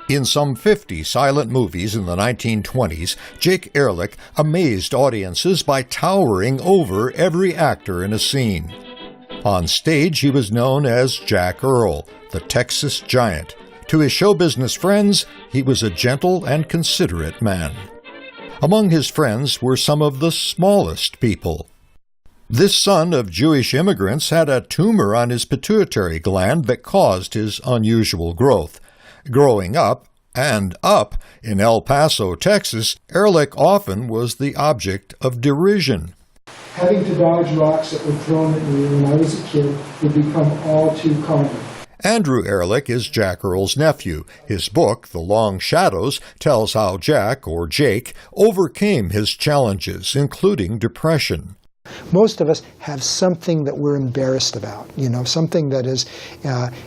In some 50 silent movies in the 1920s, Jake Erlich amazed audiences by towering over every actor in a scene. On stage, he was known as Jack Earl, the Texas Giant. To his show business friends, he was a gentle and considerate man. Among his friends were some of the smallest people. This son of Jewish immigrants had a tumor on his pituitary gland that caused his unusual growth. Growing up in El Paso, Texas, Erlich often was the object of derision. Having to dodge rocks that were thrown at me when I was a kid would become all too common. Andrew Erlich is Jack Earl's nephew. His book, The Long Shadows, tells how Jack, or Jake, overcame his challenges, including depression. Most of us have something that we're embarrassed about, something that is,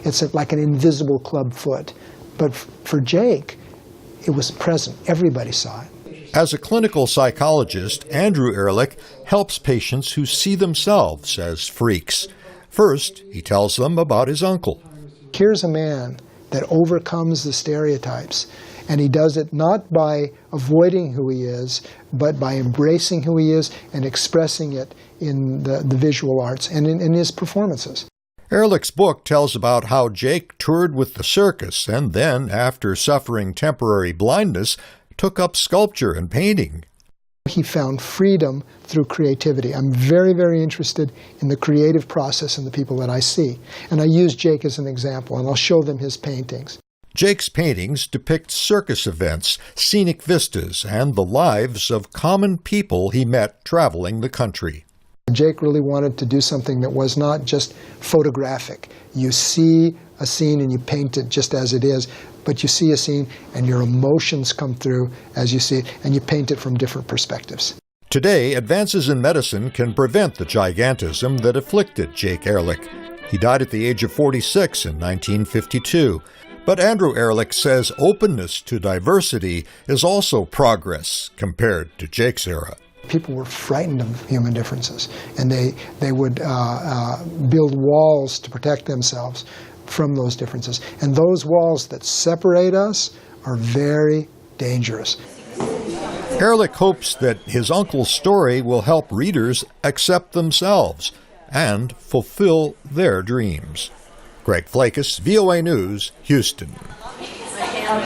it's like an invisible club foot. But for Jake, it was present. Everybody saw it. As a clinical psychologist, Andrew Erlich helps patients who see themselves as freaks. First, he tells them about his uncle. Here's a man that overcomes the stereotypes, and he does it not by avoiding who he is, but by embracing who he is and expressing it in the visual arts and in his performances. Erlich's book tells about how Jake toured with the circus and then, after suffering temporary blindness, took up sculpture and painting. He found freedom through creativity. I'm very, very interested in the creative process in the people that I see. And I use Jake as an example, and I'll show them his paintings. Jake's paintings depict circus events, scenic vistas, and the lives of common people he met traveling the country. Jake really wanted to do something that was not just photographic. You see a scene and you paint it just as it is, but you see a scene and your emotions come through as you see it, and you paint it from different perspectives. Today, advances in medicine can prevent the gigantism that afflicted Jake Erlich. He died at the age of 46 in 1952. But Andrew Erlich says openness to diversity is also progress compared to Jake's era. People were frightened of human differences, and they would build walls to protect themselves from those differences. And those walls that separate us are very dangerous. Erlich hopes that his uncle's story will help readers accept themselves and fulfill their dreams. Greg Flakus, VOA News, Houston.